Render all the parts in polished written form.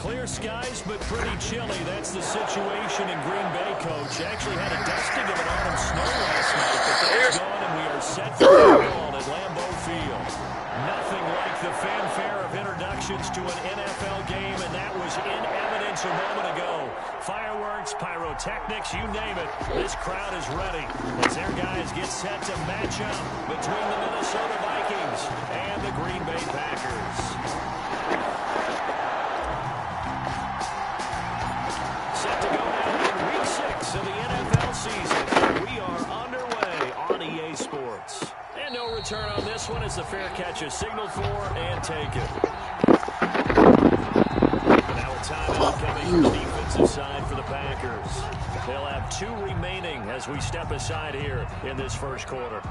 Clear skies, but pretty chilly. That's the situation in Green Bay, Coach. Actually had a dusting of an autumn snow last night, but that's gone, and we are set for football at Lambeau Field. Nothing like the fanfare of introductions to an NFL game, and that was in evidence a moment ago. Fireworks, pyrotechnics, you name it. This crowd is ready as their guys get set to match up between the Minnesota Vikings and the Green Bay Packers. Set to go now in Week 6 of the NFL season. We are underway on EA Sports. And no return on this one as the fair catch is signaled for and taken. Now a timeout coming from the defensive side for the Packers. They'll have 2 remaining as we step aside here in this first quarter.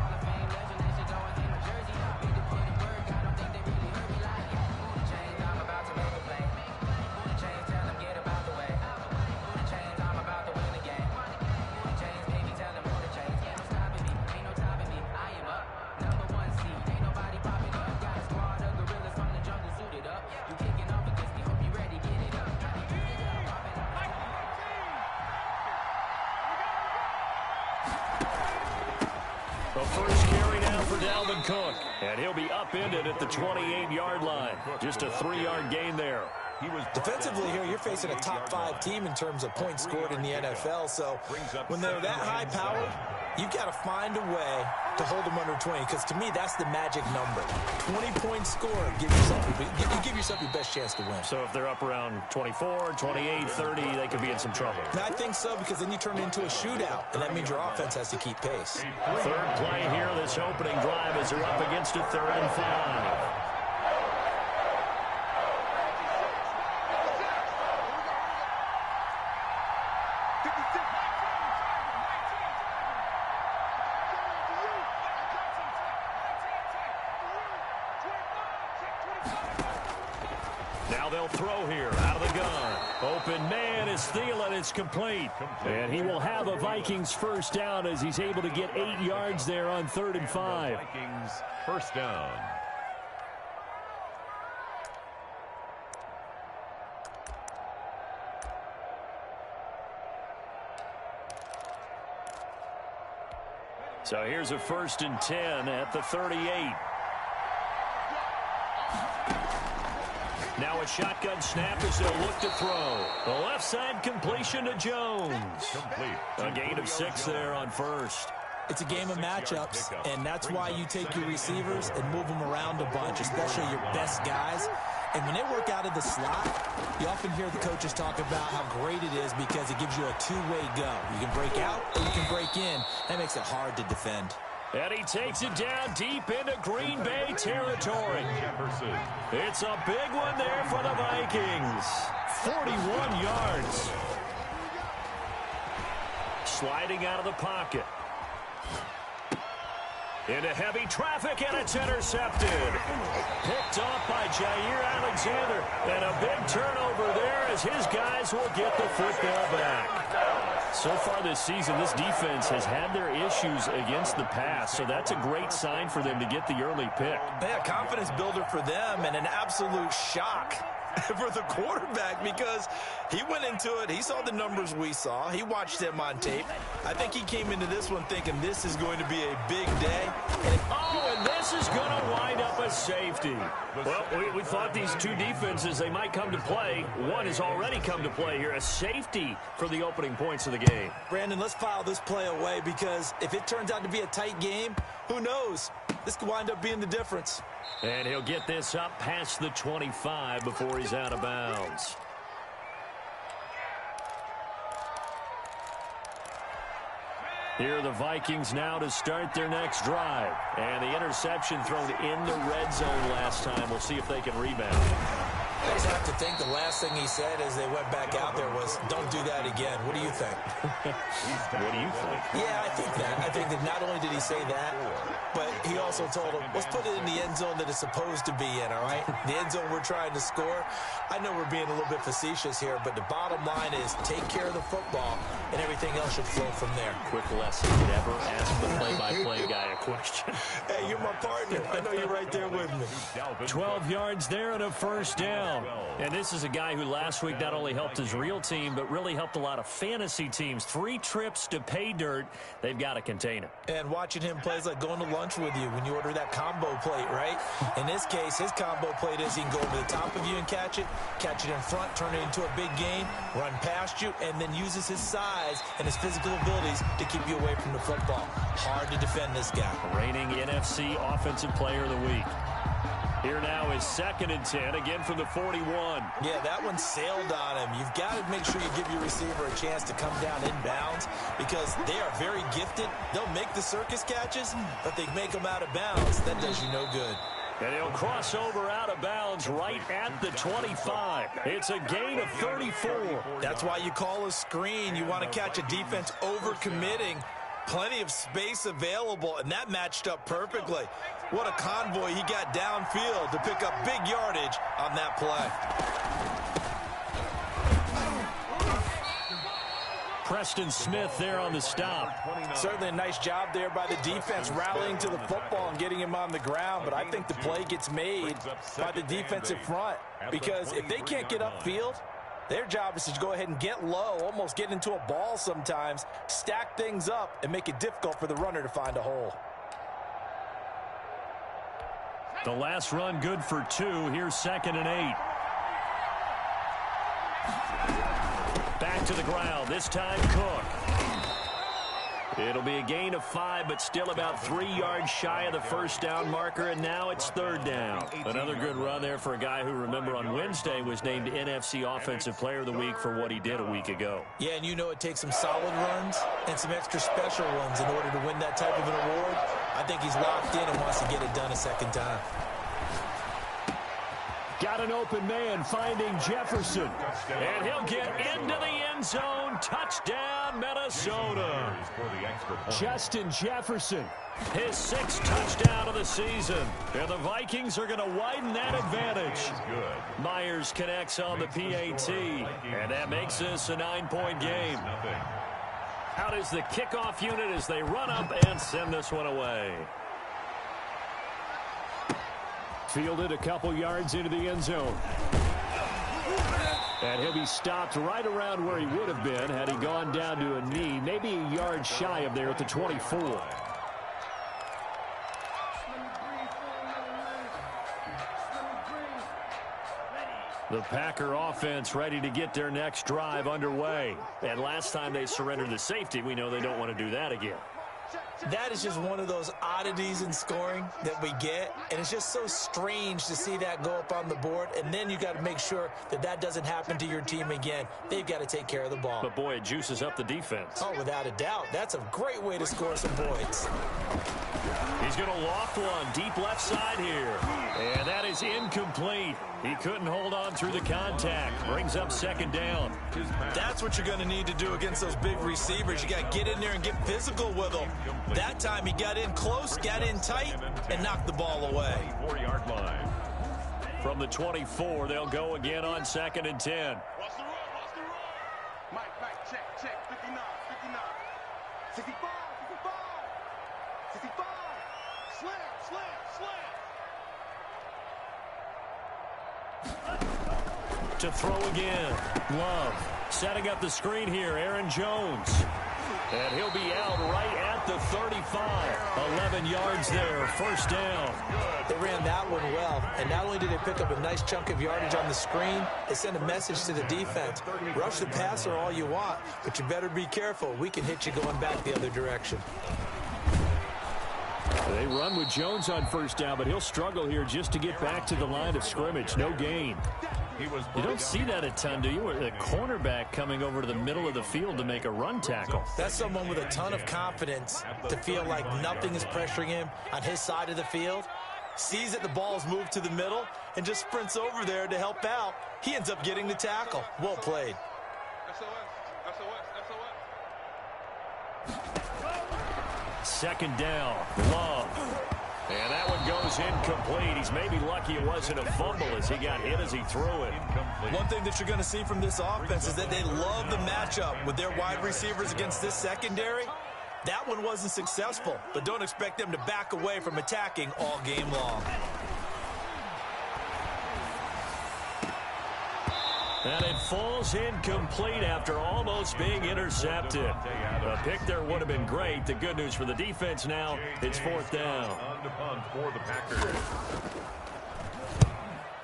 Cook, and he'll be upended at the 28-yard line. Just a 3-yard gain there. Defensively here, you're facing a top 5 team in terms of points scored in the NFL, so when they're that high powered, you've got to find a way to hold them under 20, because to me, that's the magic number. 20 points scored, give yourself your best chance to win. So if they're up around 24, 28, 30, they could be in some trouble. No, I think so, because then you turn it into a shootout, and that means your offense has to keep pace. Third play here, this opening drive as they're up against a 3rd and 5. Now they'll throw here out of the gun. Open man is Thielen. It's complete. And he will have a Vikings first down as he's able to get 8 yards there on 3rd and 5. Vikings first down. So here's a 1st and 10 at the 38. Now a shotgun snap as they'll look to throw. The left side completion to Jones. Complete. A gain of 6 there on 1st. It's a game of matchups, and that's why you take your receivers and move them around a bunch, especially your best guys. And when they work out of the slot, you often hear the coaches talk about how great it is because it gives you a 2-way go. You can break out or you can break in. That makes it hard to defend. And he takes it down deep into Green Bay territory. It's a big one there for the Vikings. 41 yards. Sliding out of the pocket. Into heavy traffic, and it's intercepted. Picked off by Jair Alexander. And a big turnover there as his guys will get the football back. So far this season, this defense has had their issues against the pass, so that's a great sign for them to get the early pick. Yeah, confidence builder for them and an absolute shock for the quarterback because he went into it. He saw the numbers we saw. He watched them on tape. I think he came into this one thinking this is going to be a big day. And this is going to wind up a safety. Well, we thought these two defenses, they might come to play. One has already come to play here. A safety for the opening points of the game. Brandon, let's file this play away because if it turns out to be a tight game, who knows? This could wind up being the difference. And he'll get this up past the 25 before he's out of bounds. Here are the Vikings now to start their next drive. And the interception thrown in the red zone last time. We'll see if they can rebound. I just have to think the last thing he said as they went back out there was, don't do that again. What do you think? What do you think? Yeah, I think that. I think that not only did he say that, but he also told him, let's put it in the end zone that it's supposed to be in, all right? The end zone we're trying to score. I know we're being a little bit facetious here, but the bottom line is take care of the football, and everything else should flow from there. Quick lesson. Never ask the play-by-play guy a question. Hey, you're my partner. I know you're right there with me. 12 yards there and a first down. down. And this is a guy who last week not only helped his real team, but really helped a lot of fantasy teams. 3 trips to pay dirt. They've got to contain him. And watching him play is like going to lunch with you when you order that combo plate, right? In this case, his combo plate is he can go over the top of you and catch it in front, turn it into a big gain, run past you, and then uses his size and his physical abilities to keep you away from the football. Hard to defend this guy. Reigning NFC Offensive Player of the Week. Here now is 2nd and 10, again from the 41. Yeah, that one sailed on him. You've got to make sure you give your receiver a chance to come down inbounds because they are very gifted. They'll make the circus catches, but they make them out of bounds. That does you no good. And he'll cross over out of bounds right at the 25. It's a gain of 34. That's why you call a screen. You want to catch a defense over-committing. Plenty of space available, and that matched up perfectly. What a convoy he got downfield to pick up big yardage on that play. Preston Smith there on the stop. Certainly a nice job there by the defense rallying to the football and getting him on the ground, but I think the play gets made by the defensive front because if they can't get upfield, their job is to go ahead and get low, almost get into a ball sometimes, stack things up, and make it difficult for the runner to find a hole. The last run good for 2. Here's 2nd and 8. Back to the ground. This time Cook. It'll be a gain of 5, but still about 3 yards shy of the first down marker, and now it's 3rd down. Another good run there for a guy who, remember, on Wednesday was named NFC Offensive Player of the Week for what he did a week ago. Yeah, and you know it takes some solid runs and some extra special ones in order to win that type of an award. I think he's locked in and wants to get it done a second time. Got an open man finding Jefferson. And he'll get into the end zone. Touchdown, Minnesota. Justin Jefferson, his 6th touchdown of the season. And the Vikings are going to widen that advantage. Myers connects on the PAT. And that makes this a 9-point game. Out is the kickoff unit as they run up and send this one away. Fielded a couple yards into the end zone. And he'll be stopped right around where he would have been had he gone down to a knee, maybe a yard shy of there at the 24. The Packer offense ready to get their next drive underway. And last time they surrendered the safety, we know they don't want to do that again. That is just one of those oddities in scoring that we get, and it's just so strange to see that go up on the board, and then you got to make sure that that doesn't happen to your team again. They've got to take care of the ball. But, boy, it juices up the defense. Oh, without a doubt. That's a great way to score some points. He's going to loft one deep left side here, and that is incomplete. He couldn't hold on through the contact. Brings up 2nd down. That's what you're going to need to do against those big receivers. You got to get in there and get physical with them. That time he got in close, got in tight, and knocked the ball away. 4-yard line. From the 24, they'll go again on 2nd and 10. What's the run? Mike, check. 59, 65, 65. Slam. To throw again. Love setting up the screen here. Aaron Jones. And he'll be out right at the 35. 11 yards there. 1st down. They ran that one well. And not only did they pick up a nice chunk of yardage on the screen, they sent a message to the defense. Rush the passer all you want, but you better be careful. We can hit you going back the other direction. They run with Jones on 1st down, but he'll struggle here just to get back to the line of scrimmage. No gain. You don't see that a ton, do you? A cornerback coming over to the middle of the field to make a run tackle. That's someone with a ton of confidence to feel like nothing is pressuring him on his side of the field. Sees that the ball is moved to the middle and just sprints over there to help out. He ends up getting the tackle. Well played. SOS. 2nd down. Love. And that one goes incomplete. He's maybe lucky it wasn't a fumble as he got hit as he threw it. One thing that you're going to see from this offense is that they love the matchup with their wide receivers against this secondary. That one wasn't successful, but don't expect them to back away from attacking all game long. And it falls incomplete after almost being intercepted. A pick there would have been great. The good news for the defense now, it's fourth down. On the punt for the Packers.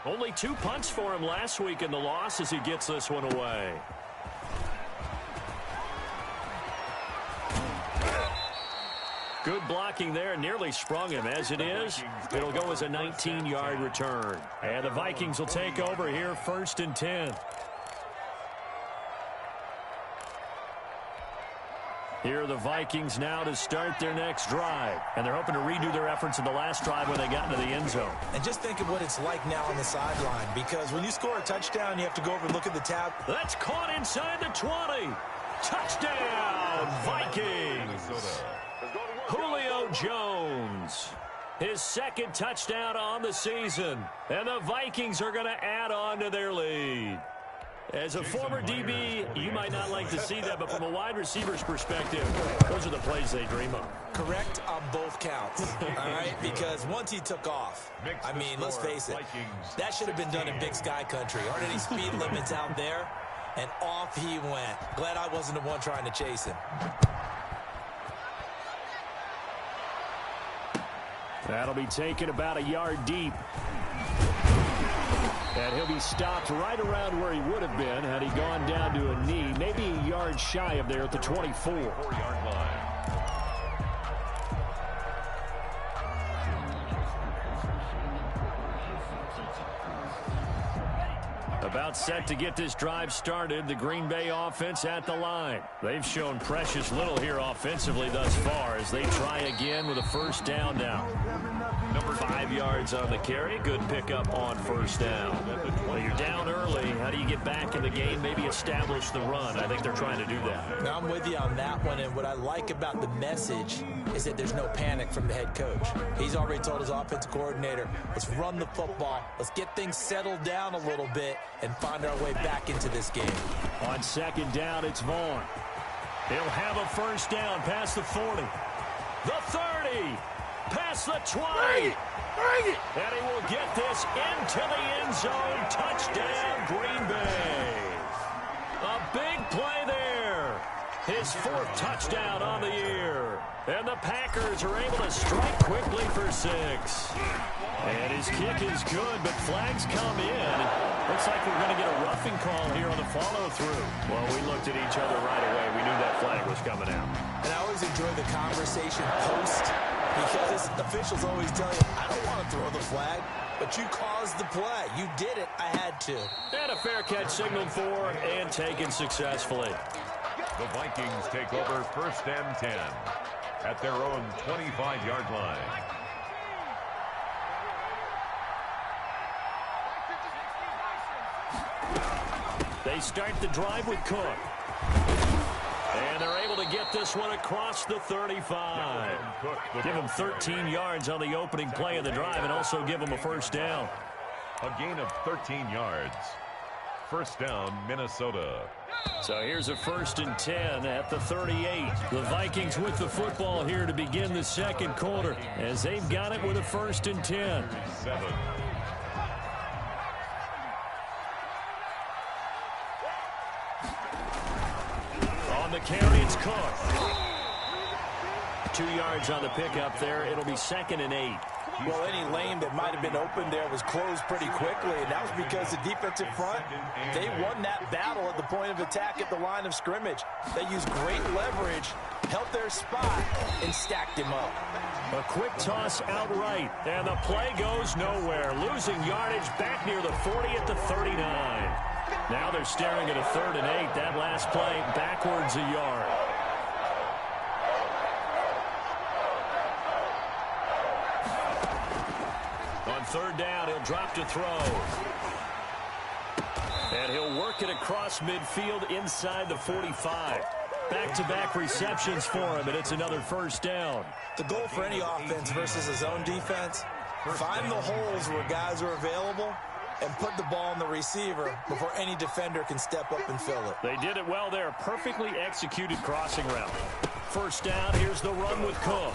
Only 2 punts for him last week in the loss as he gets this one away. Good blocking there, nearly sprung him. As it is, it'll go as a 19-yard return. And the Vikings will take over here, 1st and 10. Here are the Vikings now to start their next drive. And they're hoping to redo their efforts in the last drive when they got into the end zone. And just think of what it's like now on the sideline, because when you score a touchdown, you have to go over and look at the tab. That's caught inside the 20. Touchdown, Vikings. Julio Jones, his 2nd touchdown on the season. And the Vikings are going to add on to their lead. As a former DB, you might not like to see that, but from a wide receiver's perspective, those are the plays they dream of. Correct on both counts, all right? Because once he took off, I mean, let's face it, that should have been done in Big Sky Country. Aren't any speed limits out there? And off he went. Glad I wasn't the one trying to chase him. That'll be taken about a yard deep. And he'll be stopped right around where he would have been had he gone down to a knee, maybe a yard shy of there at the 24. 4-yard line. About set to get this drive started, the Green Bay offense at the line. They've shown precious little here offensively thus far as they try again with a 1st down now. Number 5 yards on the carry. Good pickup on 1st down. Well, you're down early. How do you get back in the game? Maybe establish the run. I think they're trying to do that. Now, I'm with you on that one, and what I like about the message is that there's no panic from the head coach. He's already told his offensive coordinator, let's run the football, let's get things settled down a little bit, and find our way back into this game. On 2nd down, it's Vaughn. He'll have a 1st down past the 40. The 30. Past the 20. Bring it. And he will get this into the end zone. Touchdown, Green Bay. A big play there. His 4th touchdown on the year. And the Packers are able to strike quickly for 6. And his kick is good, but flags come in. Looks like we're going to get a roughing call here on the follow-through. Well, we looked at each other right away. We knew that flag was coming out. And I always enjoy the conversation post, because officials always tell you, I don't want to throw the flag, but you caused the play. You did it. I had to. And a fair catch signaled for and taken successfully. The Vikings take over 1st and 10 at their own 25-yard line. They start the drive with Cook. And they're able to get this one across the 35. Give them 13 yards on the opening play of the drive and also give them a 1st down. A gain of 13 yards. 1st down, Minnesota. So here's a 1st and 10 at the 38. The Vikings with the football here to begin the 2nd quarter as they've got it with a 1st and 10. 7. On the carry, it's Cook. 2 yards on the pickup there. It'll be 2nd and 8. Well, any lane that might have been open there was closed pretty quickly, and that was because the defensive front, they won that battle at the point of attack at the line of scrimmage. They used great leverage, held their spot, and stacked him up. A quick toss outright, and the play goes nowhere. Losing yardage back near the 40 at the 39. Now they're staring at a 3rd and 8. That last play backwards a yard. On 3rd down, he'll drop to throw. And he'll work it across midfield inside the 45. Back-to-back receptions for him, and it's another 1st down. The goal for any offense versus a zone defense, find the holes where guys are available and put the ball on the receiver before any defender can step up and fill it. They did it well there. Perfectly executed crossing route. 1st down, here's the run with Cook.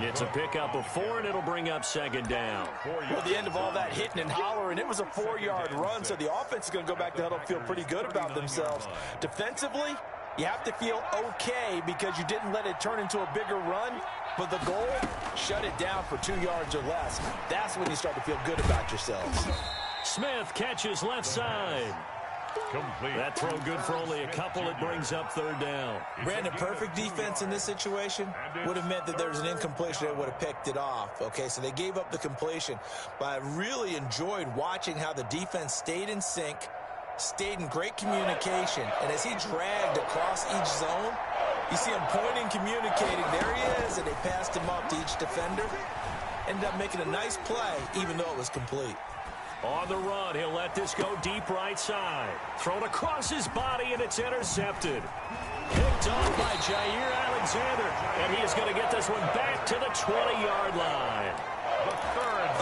It's a pickup of 4, and it'll bring up second down. Well, the end of all that hitting and hollering, it was a 4-yard run, so the offense is going to go back to huddle and feel pretty good about themselves. Defensively, you have to feel okay because you didn't let it turn into a bigger run, but the goal, shut it down for 2 yards or less. That's when you start to feel good about yourselves. Smith catches left side. Complete. That throw good for only a couple. It brings up third down. Brandon, perfect defense in this situation would have meant that there was an incompletion that would have picked it off. Okay, so they gave up the completion. But I really enjoyed watching how the defense stayed in sync, stayed in great communication. And as he dragged across each zone, you see him pointing, communicating. There he is, and they passed him up to each defender. Ended up making a nice play, even though it was complete. On the run, he'll let this go deep right side. Thrown across his body, and it's intercepted. Picked off by Jair Alexander, and he is going to get this one back to the 20-yard line.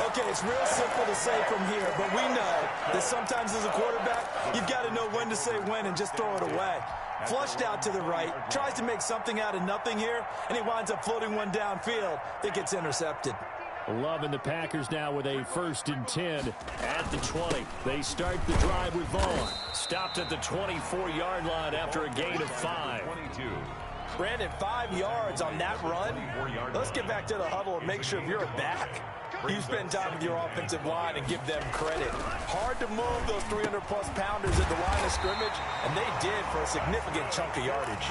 Okay, it's real simple to say from here, but we know that sometimes as a quarterback, you've got to know when to say when and just throw it away. Flushed out to the right, tries to make something out of nothing here, and he winds up floating one downfield that gets intercepted. Loving the Packers now with a 1st and 10 at the 20. They start the drive with Vaughn. Stopped at the 24-yard line after a gain of 5. 22. Brandon, 5 yards on that run. Let's get back to the huddle and make sure if you're a back, you spend time with your offensive line and give them credit. Hard to move those 300-plus pounders at the line of scrimmage, and they did for a significant chunk of yardage.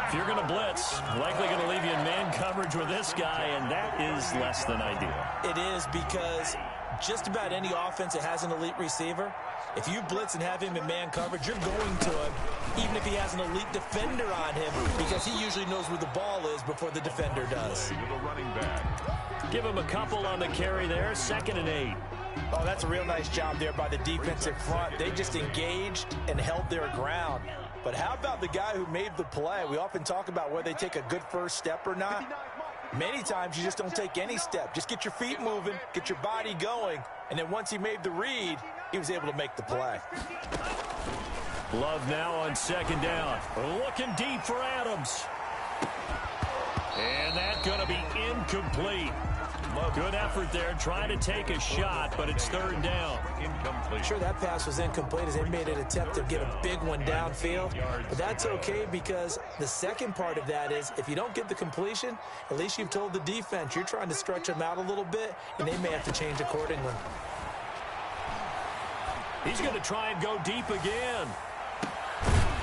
If you're going to blitz, likely going to leave you in man coverage with this guy, and that is less than ideal. It is because just about any offense that has an elite receiver, if you blitz and have him in man coverage, you're going to him, even if he has an elite defender on him, because he usually knows where the ball is before the defender does. Give him a couple on the carry there, 2nd and 8. Oh, that's a real nice job there by the defensive front. They just engaged and held their ground. But how about the guy who made the play? We often talk about whether they take a good first step or not. Many times you just don't take any step. Just get your feet moving, get your body going, and then once he made the read, he was able to make the play. Love now on 2nd down. Looking deep for Adams. And that's going to be incomplete. Good effort there, trying to take a shot, but it's 3rd down. Incomplete. Sure, that pass was incomplete as they made an attempt to get a big one downfield. But that's okay because the second part of that is if you don't get the completion, at least you've told the defense you're trying to stretch them out a little bit, and they may have to change accordingly. He's going to try and go deep again.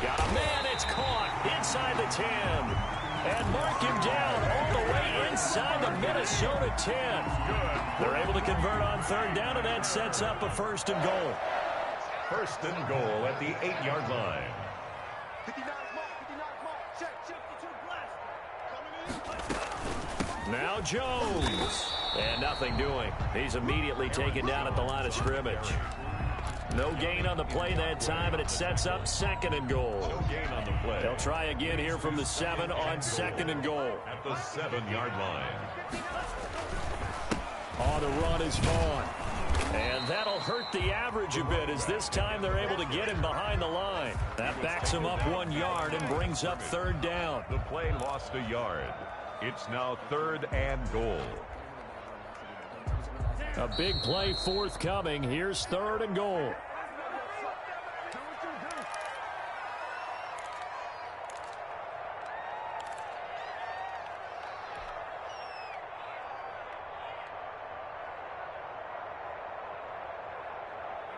Got a man, it's caught inside the 10. And mark him down all the way inside the Minnesota 10. They're able to convert on 3rd down, and that sets up a 1st and goal. 1st and goal at the 8-yard line. 59 mark, check. Now Jones. And nothing doing. He's immediately taken down at the line of scrimmage. No gain on the play that time, and it sets up 2nd and goal. No gain on the play. They'll try again here from the 7 on 2nd and goal. At the 7-yard line. On the run is Vaughn. And that'll hurt the average a bit as this time they're able to get him behind the line. That backs him up 1 yard and brings up 3rd down. The play lost a yard. It's now 3rd and goal. A big play forthcoming. Here's 3rd and goal.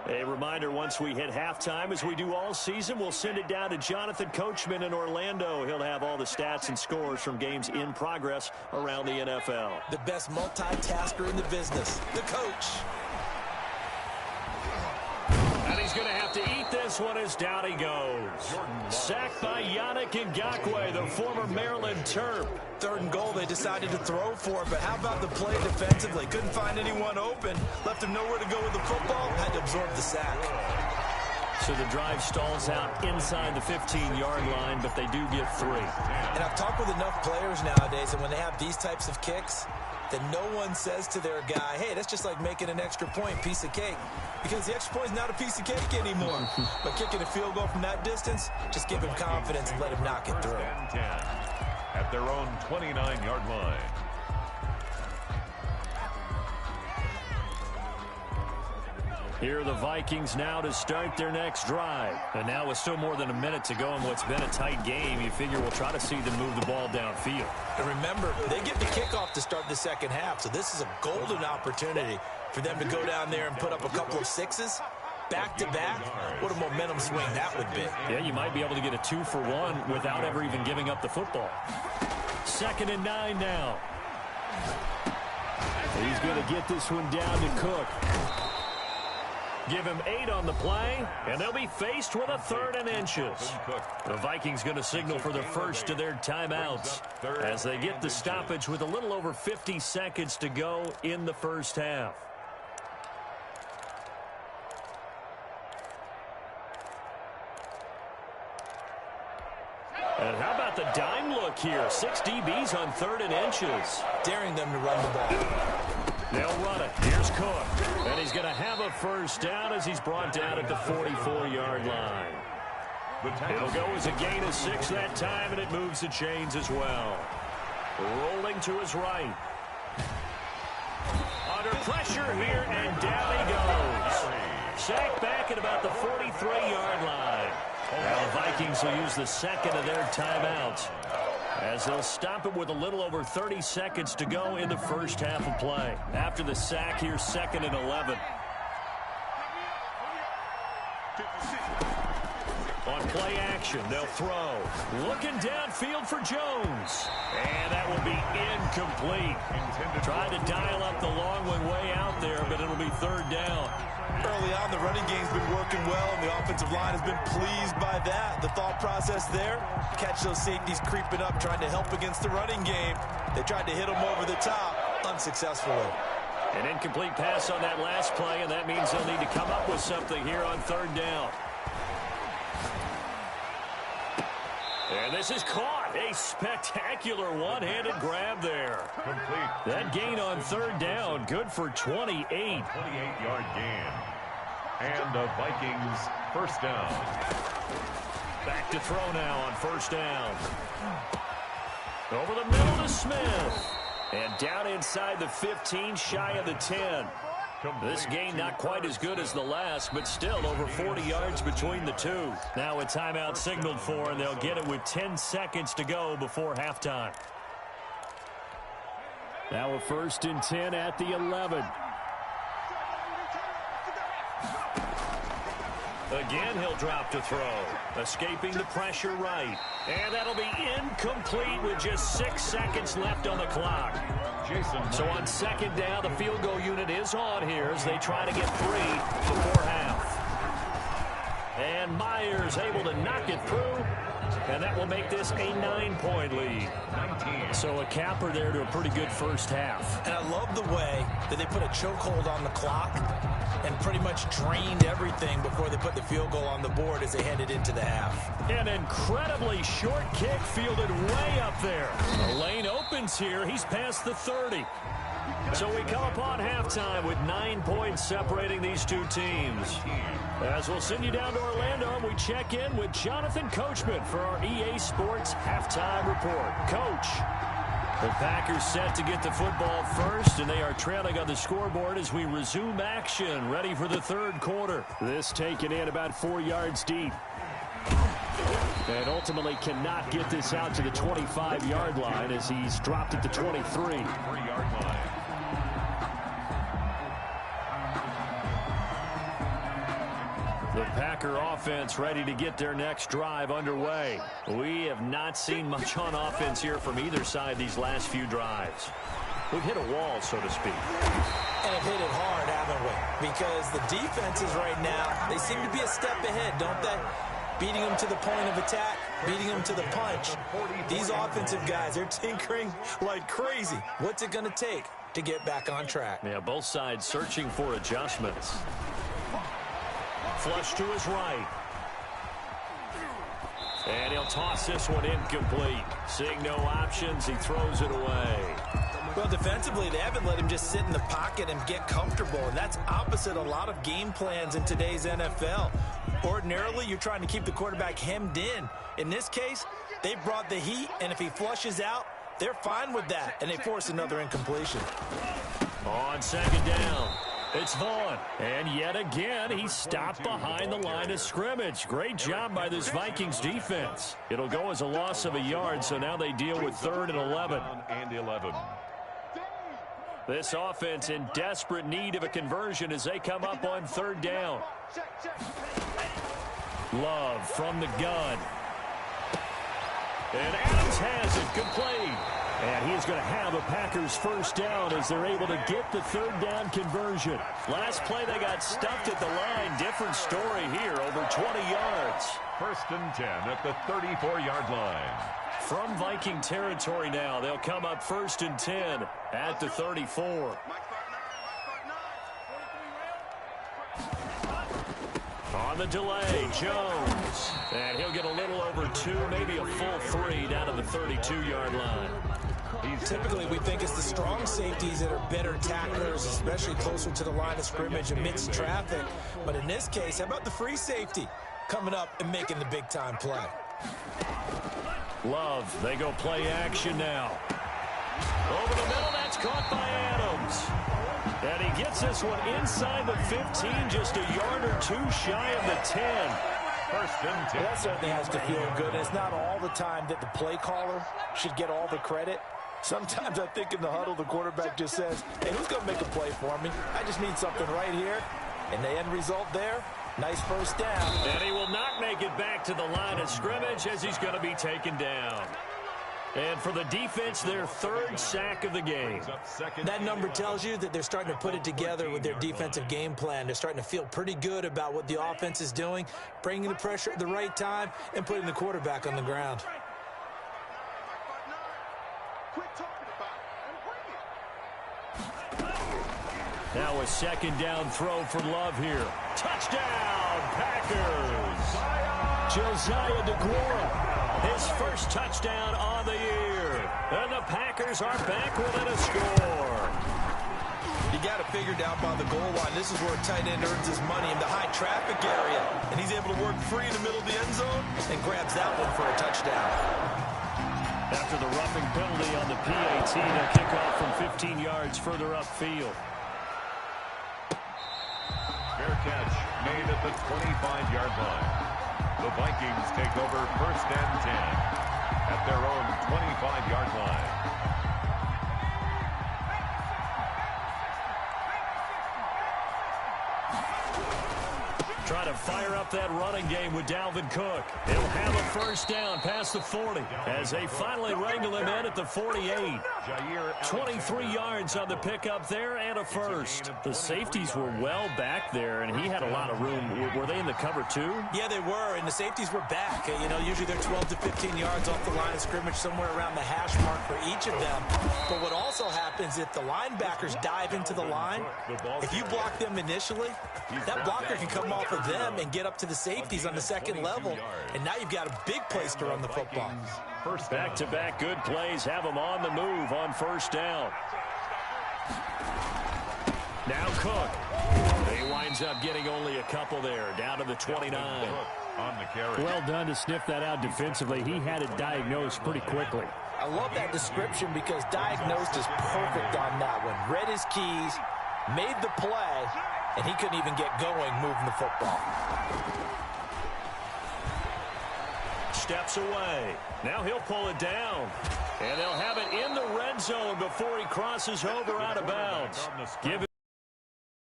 A reminder, once we hit halftime, as we do all season, we'll send it down to Jonathan Coachman in Orlando. He'll have all the stats and scores from games in progress around the NFL. The best multitasker in the business, the coach. And he's going to have to eat this one as down he goes. Sacked by Yannick Ngakoue, the former Maryland Terp. 3rd and goal, they decided to throw for it, but how about the play defensively? Couldn't find anyone open, left him nowhere to go with the football, had to absorb the sack. So the drive stalls out inside the 15-yard line, but they do get 3. And I've talked with enough players nowadays, and when they have these types of kicks, that no one says to their guy, hey, that's just like making an extra point, piece of cake. Because the extra point is not a piece of cake anymore. But kicking a field goal from that distance, just give him confidence and let him knock it through. at their own 29-yard line. Here are the Vikings now to start their next drive. And now with still more than a minute to go in what's been a tight game, you figure we'll try to see them move the ball downfield. And remember, they get the kickoff to start the second half, so this is a golden opportunity for them to go down there and put up a couple of sixes. Back-to-back, what a momentum swing that would be. Yeah, you might be able to get a 2-for-1 without ever even giving up the football. 2nd and 9 now. He's going to get this one down to Cook. Give him 8 on the play, and they'll be faced with a 3rd and inches. The Vikings going to signal for the first of their timeouts as they get the stoppage with a little over 50 seconds to go in the first half. And how about the dime look here? 6 DBs on 3rd and inches. Daring them to run the ball. They'll run it. Here's Cook. And he's going to have a first down as he's brought down at the 44-yard line. It'll go as a gain of 6 that time, and it moves the chains as well. Rolling to his right. Under pressure here, and down he goes. Sacked back at about the 43-yard line. Now the Vikings will use the second of their timeouts as they'll stop it with a little over 30 seconds to go in the first half of play. After the sack, here's 2nd and 11. On play action, they'll throw. Looking downfield for Jones. And that will be incomplete. Trying to dial up the long way out there, but it'll be 3rd down. Early on, the running game's been working well, and the offensive line has been pleased by that. The thought process there, catch those safeties creeping up, trying to help against the running game. They tried to hit them over the top, unsuccessfully. An incomplete pass on that last play, and that means they'll need to come up with something here on 3rd down. And this is caught. A spectacular one-handed grab there. Complete. That gain on 3rd down, good for 28. 28-yard gain. And the Vikings first down. Back to throw now on 1st down. Over the middle to Smith. And down inside the 15, shy of the 10. This gain not quite as good as the last, but still over 40 yards between the two. Now a timeout signaled for, and they'll get it with 10 seconds to go before halftime. Now a 1st and 10 at the 11. Again, he'll drop to throw. Escaping the pressure right. And that'll be incomplete with just 6 seconds left on the clock. So on 2nd down, the field goal unit is on here as they try to get 3 before half. And Myers able to knock it through. And that will make this a 9-point lead. 19. So a capper there to a pretty good first half. And I love the way that they put a chokehold on the clock and pretty much drained everything before they put the field goal on the board as they headed into the half. An incredibly short kick fielded way up there. The lane opens here. He's past the 30. So we come upon halftime with 9 points separating these two teams. As we'll send you down to Orlando, and we check in with Jonathan Coachman for our EA Sports Halftime Report. Coach. The Packers set to get the football first, and they are trailing on the scoreboard as we resume action, ready for the 3rd quarter. This taken in about 4 yards deep. And ultimately cannot get this out to the 25-yard line as he's dropped at the 23. 3-yard line. The Packer offense ready to get their next drive underway. We have not seen much on offense here from either side these last few drives. We've hit a wall, so to speak. And have hit it hard, haven't we? Because the defenses right now, they seem to be a step ahead, don't they? Beating them to the point of attack, beating them to the punch. These offensive guys, they're tinkering like crazy. What's it going to take to get back on track? Yeah, both sides searching for adjustments. Flush to his right. And he'll toss this one incomplete. Seeing no options, he throws it away. Well, defensively, they haven't let him just sit in the pocket and get comfortable, and that's opposite a lot of game plans in today's NFL. Ordinarily, you're trying to keep the quarterback hemmed in. In this case, they brought the heat, and if he flushes out, they're fine with that, and they force another incompletion. On second down, it's Vaughn. And yet again, he stopped behind the line of scrimmage. Great job by this Vikings defense. It'll go as a loss of a yard, so now they deal with 3rd and 11. And 11. This offense in desperate need of a conversion as they come up on 3rd down. Love from the gun. And Adams has it. Good play. And he's going to have a Packers first down as they're able to get the 3rd down conversion. Last play, they got stuffed at the line. Different story here, over 20 yards. 1st and 10 at the 34-yard line. From Viking territory now, they'll come up 1st and 10 at the 34. On the delay, Jones. And he'll get a little over 2, maybe a full 3 down to the 32-yard line. Typically, we think it's the strong safeties that are better tacklers, especially closer to the line of scrimmage amidst traffic. But in this case, how about the free safety coming up and making the big-time play? Love, they go play action now. Over the middle, that's caught by Adams. And he gets this one inside the 15, just a yard or 2 shy of the 10. 1st and 10. Well, that certainly has to feel good. And it's not all the time that the play caller should get all the credit. Sometimes I think in the huddle, the quarterback just says, hey, who's going to make a play for me? I just need something right here. And the end result there, nice first down. And he will not make it back to the line of scrimmage as he's going to be taken down. And for the defense, their 3rd sack of the game. That number tells you that they're starting to put it together with their defensive game plan. They're starting to feel pretty good about what the offense is doing, bringing the pressure at the right time, and putting the quarterback on the ground. Now a 2nd down throw for Love here. Touchdown, Packers! Josiah DeGuara, his first touchdown on the year. And the Packers are back within a score. You got to figure down by the goal line. This is where a tight end earns his money in the high traffic area. And he's able to work free in the middle of the end zone and grabs that one for a touchdown. After the roughing penalty on the PAT, they'll kick off from 15 yards further upfield. Fair catch made at the 25-yard line. The Vikings take over 1st and 10 at their own 25-yard line. Try to fire up that running game with Dalvin Cook. He'll have a first down past the 40 as they finally wrangle him in at the 48. 23 yards on the pickup there and a first. The safeties were well back there, and he had a lot of room. Were they in the cover too? Yeah, they were, and the safeties were back. You know, usually they're 12 to 15 yards off the line of scrimmage, somewhere around the hash mark for each of them. But what also happens if the linebackers dive into the line, if you block them initially, that blocker can come off of them and get up to the safeties on the 2nd level, and now you've got a big place to run the football. Back-to-back good plays have them on the move on first down. Now Cook. He winds up getting only a couple there, down to the 29. On the carry. Well done to sniff that out defensively. He had it diagnosed pretty quickly. I love that description because diagnosed is perfect on that one. Read his keys, made the play, and he couldn't even get going moving the football. Steps away. Now he'll pull it down. And they'll have it in the red zone before he crosses over out of bounds. Give it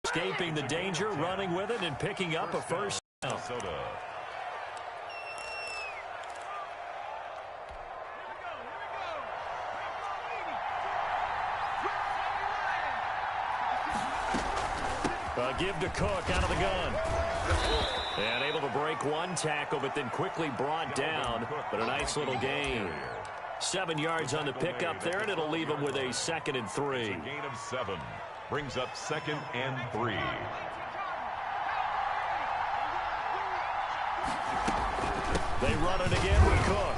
escaping the danger, running with it, and picking up a first down. Give to Cook out of the gun. And able to break one tackle, but then quickly brought down. But a nice little gain. 7 yards on the pickup there, and it'll leave him with a 2nd and 3. A gain of 7. Brings up 2nd and 3. They run it again with Cook.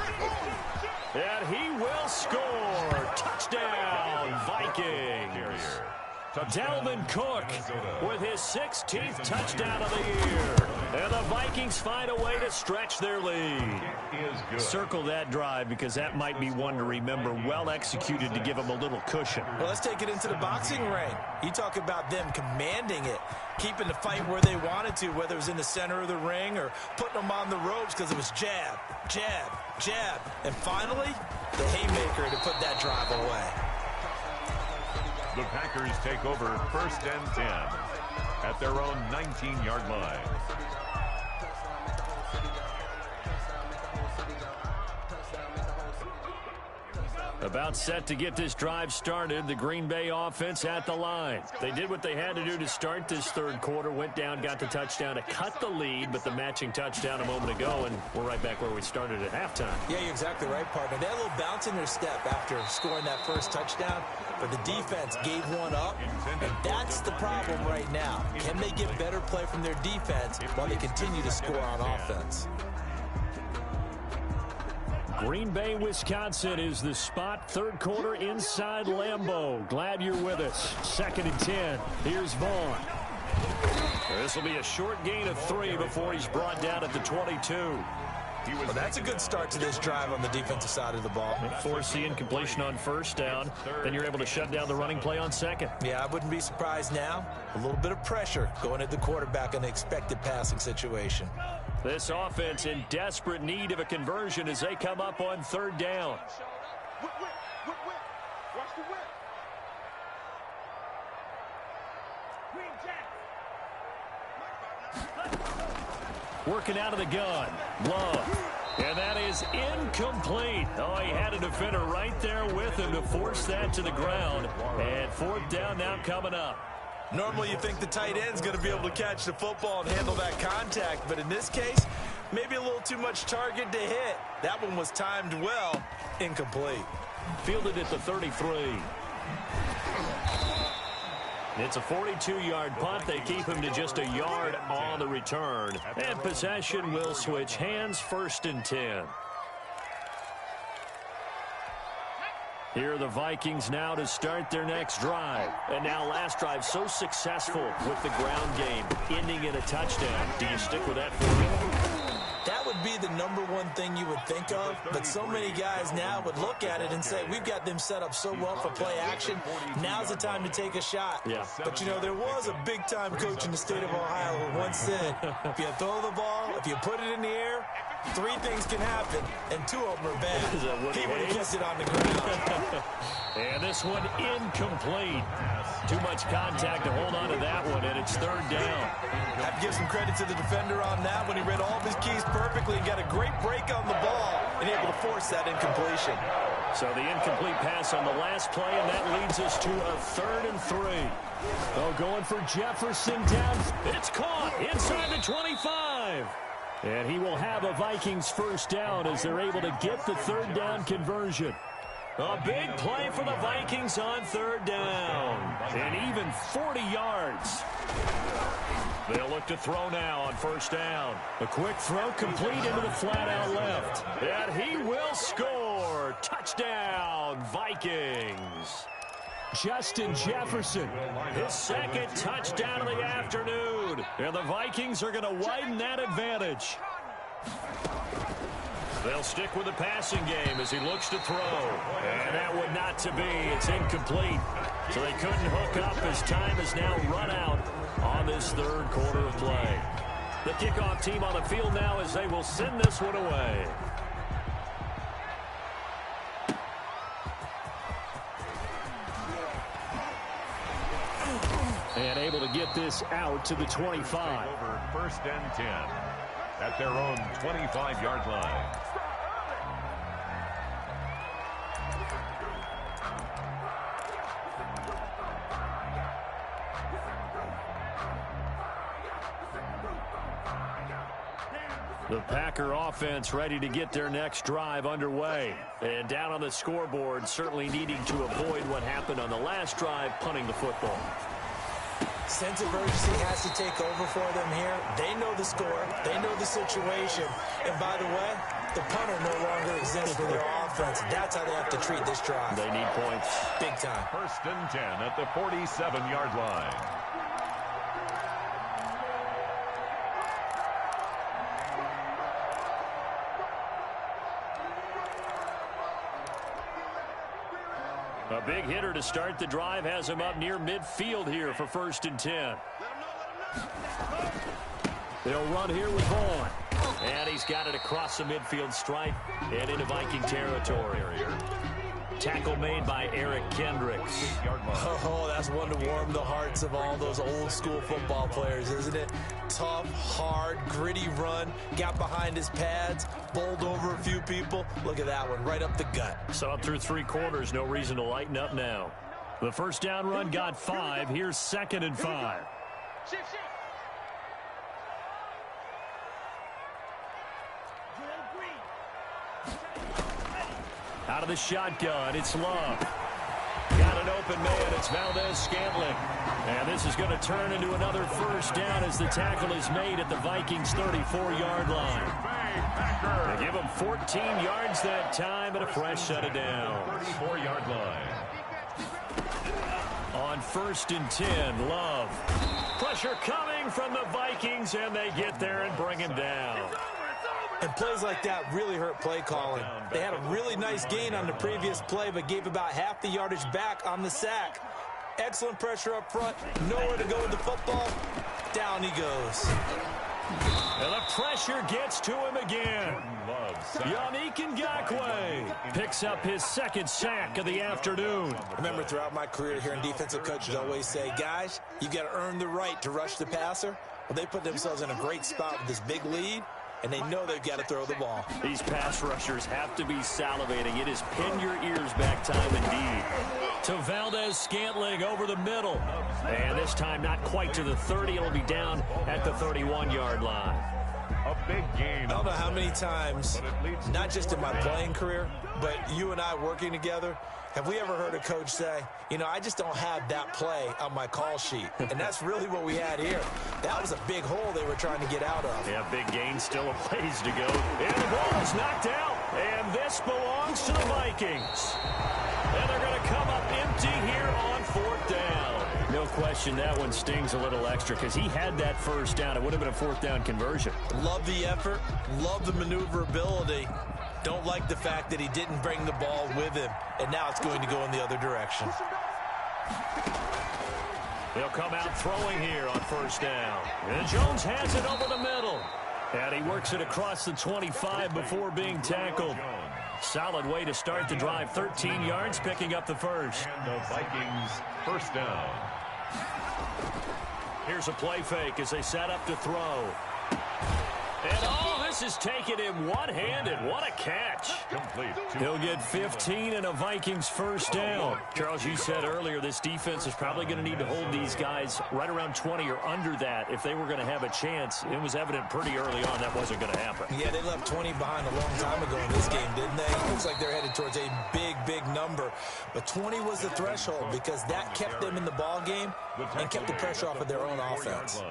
And he will score. Touchdown, Vikings. Dalvin Cook with his 16th touchdown of the year. And the Vikings find a way to stretch their lead. Circle that drive because that might be one to remember. Well executed to give them a little cushion. Well, let's take it into the boxing ring. You talk about them commanding it, keeping the fight where they wanted to, whether it was in the center of the ring or putting them on the ropes because it was jab, jab, jab. And finally, the haymaker to put that drive away. The Packers take over 1st and 10 at their own 19-yard line. About set to get this drive started. The Green Bay offense at the line. They did what they had to do to start this third quarter. Went down, got the touchdown to cut the lead, but the matching touchdown a moment ago, and we're right back where we started at halftime. Yeah, you're exactly right, partner. They had a little bounce in their step after scoring that first touchdown, but the defense gave one up, and that's the problem right now. Can they get better play from their defense while they continue to score on offense? Green Bay, Wisconsin is the spot. Third quarter inside Lambeau. Glad you're with us. 2nd and 10. Here's Vaughn. This will be a short gain of 3 before he's brought down at the 22. Well, that's a good start to this drive on the defensive side of the ball. Force the incompletion on first down. Then you're able to shut down the running play on second. Yeah, I wouldn't be surprised now. A little bit of pressure going at the quarterback in an expected passing situation. This offense in desperate need of a conversion as they come up on 3rd down. Whip. Watch the whip. Working out of the gun. Love. And that is incomplete. Oh, he had a defender right there with him to force that to the ground. And 4th down now coming up. Normally you think the tight end's going to be able to catch the football and handle that contact, but in this case, maybe a little too much target to hit. That one was timed well. Incomplete. Fielded at the 33. It's a 42-yard punt. They keep him to just a yard on the return. And possession will switch hands. 1st and 10. Here are the Vikings now to start their next drive. And now last drive so successful with the ground game, ending in a touchdown. Do you stick with that formula? That would be the #1 thing you would think of, but so many guys now would look at it and say, we've got them set up so well for play action. Now's the time to take a shot. Yeah. But, you know, there was a big-time coach in the state of Ohio who once said, if you throw the ball, if you put it in the air, 3 things can happen, and 2 of them are bad. He would have kissed it on the ground. And this one incomplete. Too much contact to hold on to that one, and it's 3rd down. I have to give some credit to the defender on that when he read all of his keys perfectly and got a great break on the ball and able to force that incompletion. So the incomplete pass on the last play, and that leads us to a 3rd and 3. Oh, going for Jefferson down. It's caught inside the 25. And he will have a Vikings 1st down as they're able to get the 3rd down conversion. A big play for the Vikings on 3rd down. And even 40 yards. They'll look to throw now on 1st down. A quick throw complete into the flat out left. And he will score. Touchdown, Vikings. Justin Jefferson, his 2nd touchdown of the afternoon. And the Vikings are going to widen that advantage. They'll stick with the passing game as he looks to throw. And that would not to be. It's incomplete. So they couldn't hook up as time is now run out on this 3rd quarter of play. The kickoff team on the field now as they will send this one away. And able to get this out to the 25. Over 1st and 10 at their own 25-yard line. The Packer offense ready to get their next drive underway. And down on the scoreboard, certainly needing to avoid what happened on the last drive, punting the football. Sense of urgency has to take over for them here. They know the score. They know the situation. And by the way, the punter no longer exists for their offense. That's how they have to treat this drive. They need points. Big time. 1st and 10 at the 47-yard line. A big hitter to start the drive has him up near midfield here for 1st and 10. They'll run here with Vaughn. And he's got it across the midfield stripe and into Viking territory. Tackle made by Eric Kendricks. Oh, that's one to warm the hearts of all those old school football players, isn't it? Tough, hard, gritty run. Got behind his pads, bowled over a few people. Look at that one, right up the gut. So up through 3 quarters, no reason to lighten up now. The first down run got 5. Here's 2nd and 5. Out of the shotgun, it's Love. Got an open man, it's Valdez-Scantling. And this is going to turn into another first down as the tackle is made at the Vikings' 34-yard line. They give him 14 yards that time and a fresh set of downs. 34-yard line. On 1st and 10, Love. Pressure coming from the Vikings, and they get there and bring him down. And plays like that really hurt play calling. They had a really nice gain on the previous play, but gave about half the yardage back on the sack. Excellent pressure up front. Nowhere to go with the football. Down he goes. And the pressure gets to him again. Yannick Ngakoue picks up his 2nd sack of the afternoon. I remember throughout my career here in defensive coaches always say, guys, you got to earn the right to rush the passer. Well, they put themselves in a great spot with this big lead, and they know they've got to throw the ball. These pass rushers have to be salivating. It is pin your ears back time indeed. To Valdez-Scantling over the middle. And this time not quite to the 30. It'll be down at the 31-yard line. A big game. I don't know how many times, not just in my playing career, but you and I working together, have we ever heard a coach say, you know, I just don't have that play on my call sheet. And that's really what we had here. That was a big hole they were trying to get out of. Yeah, big gain, still a ways to go. And the ball is knocked out. And this belongs to the Vikings. And they're going to come up empty here on 4th down. No question that one stings a little extra because he had that first down. It would have been a 4th down conversion. Love the effort. Love the maneuverability. Don't like the fact that he didn't bring the ball with him, and now it's going to go in the other direction. They'll come out throwing here on 1st down. And Jones has it over the middle. And he works it across the 25 before being tackled. Solid way to start the drive. 13 yards, picking up the first. And the Vikings' 1st down. Here's a play fake as they set up to throw. And oh, this is taking him one-handed. What a catch. Complete. He'll get 15 and a Vikings 1st down. Charles, you said earlier this defense is probably going to need to hold these guys right around 20 or under that if they were going to have a chance. It was evident pretty early on that wasn't going to happen. Yeah, they left 20 behind a long time ago in this game, didn't they? It looks like they're headed towards a big, big number. But 20 was the threshold because that kept them in the ball game and kept the pressure off of their own offense.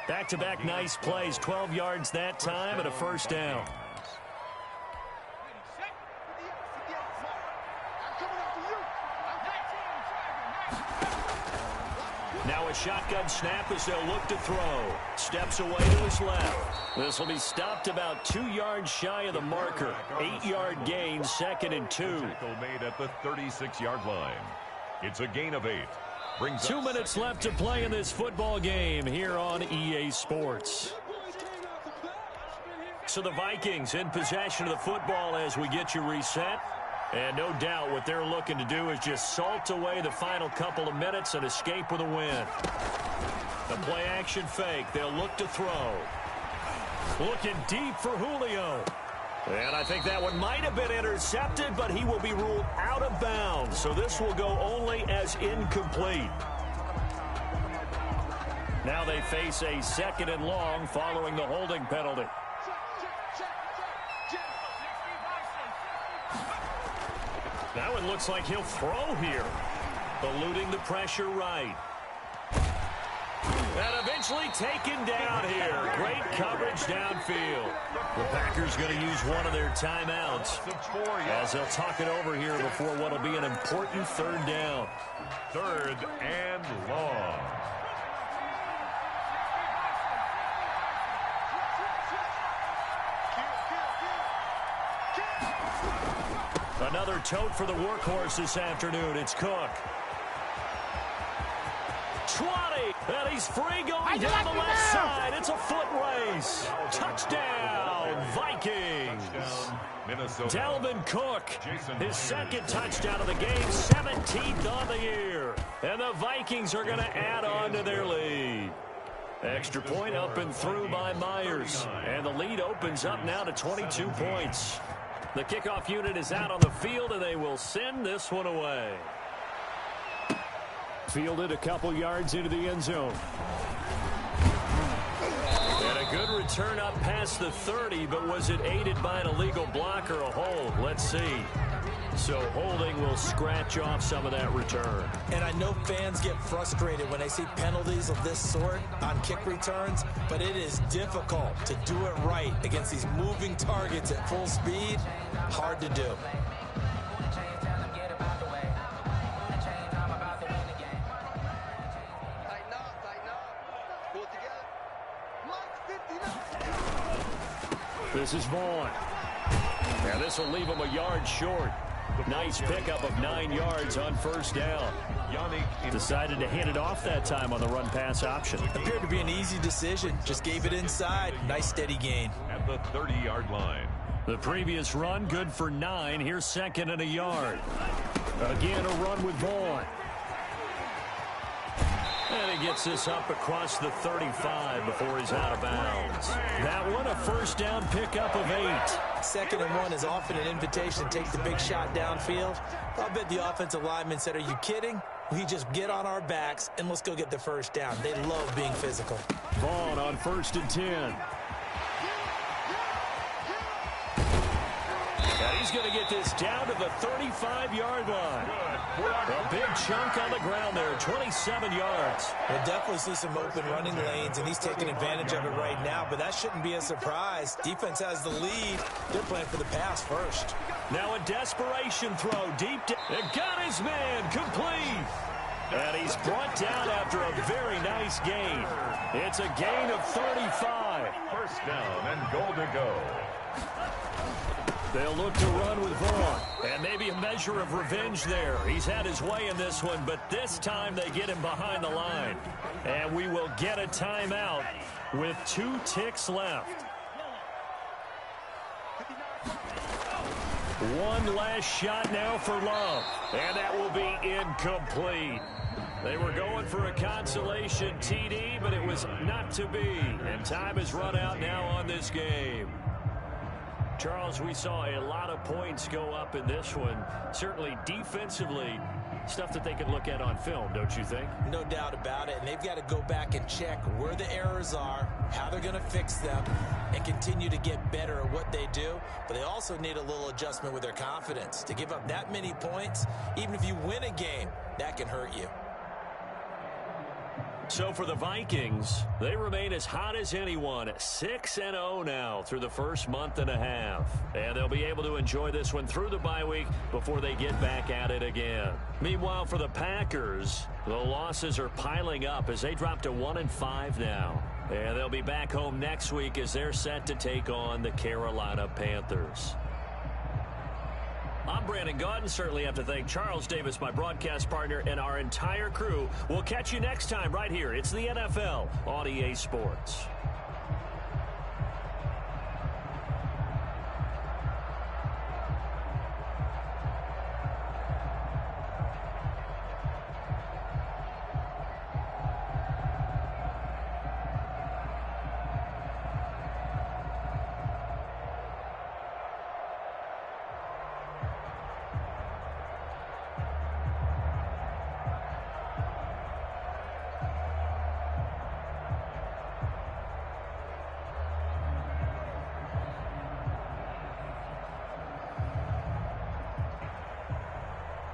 Back-to-back nice plays, 12 yards that time and a 1st down. Now a shotgun snap as they'll look to throw. Steps away to his left. This will be stopped about 2 yards shy of the marker. 8-yard gain, 2nd and 2. Tackle made at the 36-yard line. It's a gain of 8. 2 minutes left to play in this football game here on EA Sports. So the Vikings in possession of the football as we get you reset. And no doubt what they're looking to do is just salt away the final couple of minutes and escape with a win. The play action fake. They'll look to throw. Looking deep for Julio. And I think that one might have been intercepted, but he will be ruled out of bounds. So this will go only as incomplete. Now they face a 2nd and long following the holding penalty. That one looks like he'll throw here. Eluding the pressure right. Easily taken down here. Great coverage downfield. The Packers going to use one of their timeouts as they'll talk it over here before what will be an important third down. 3rd and long. Another tote for the workhorse this afternoon. It's Cook. 20, and he's free going down the left side. It's a foot race. Touchdown, Vikings. Dalvin Cook, his second touchdown of the game, 17th on the year. And the Vikings are going to add on to their lead. Extra point up and through by Myers. And the lead opens up now to 22 points. The kickoff unit is out on the field, and they will send this one away. Fielded a couple yards into the end zone. And a good return up past the 30, but was it aided by an illegal block or a hold? Let's see. So holding will scratch off some of that return. And I know fans get frustrated when they see penalties of this sort on kick returns, but it is difficult to do it right against these moving targets at full speed. Hard to do. This is Vaughn. And this will leave him a yard short. Nice pickup of 9 yards on first down. Decided to hand it off that time on the run-pass option. Appeared to be an easy decision. Just gave it inside. Nice steady gain. At the 30-yard line. The previous run, good for 9. Here's 2nd and a yard. Again, a run with Vaughn. And he gets this up across the 35 before he's out of bounds. That one, a first down pickup of 8. 2nd and 1 is often an invitation to take the big shot downfield. I'll bet the offensive lineman said, "Are you kidding? We just get on our backs and let's go get the first down." They love being physical. Vaughn on 1st and 10. And he's going to get this down to the 35-yard line. A big chunk on the ground there, 27 yards. We'll definitely see some open running lanes, and he's taking advantage of it right now, but that shouldn't be a surprise. Defense has the lead. They're playing for the pass first. Now a desperation throw deep down. And got his man complete. And he's brought down after a very nice gain. It's a gain of 35. First down and goal to go. They'll look to run with Vaughn. And maybe a measure of revenge there. He's had his way in this one, but this time they get him behind the line. And we will get a timeout with 2 ticks left. One last shot now for Love. And that will be incomplete. They were going for a consolation TD, but it was not to be. And time has run out now on this game. Charles, we saw a lot of points go up in this one. Certainly defensively, stuff that they can look at on film, don't you think? No doubt about it. And they've got to go back and check where the errors are, how they're going to fix them, and continue to get better at what they do. But they also need a little adjustment with their confidence. To give up that many points, even if you win a game, that can hurt you. So for the Vikings, they remain as hot as anyone, 6-0 now through the first month and a half. And they'll be able to enjoy this one through the bye week before they get back at it again. Meanwhile, for the Packers, the losses are piling up as they drop to 1-5 now. And they'll be back home next week as they're set to take on the Carolina Panthers. I'm Brandon Gaudin. Certainly have to thank Charles Davis, my broadcast partner, and our entire crew. We'll catch you next time right here. It's the NFL on EA Sports.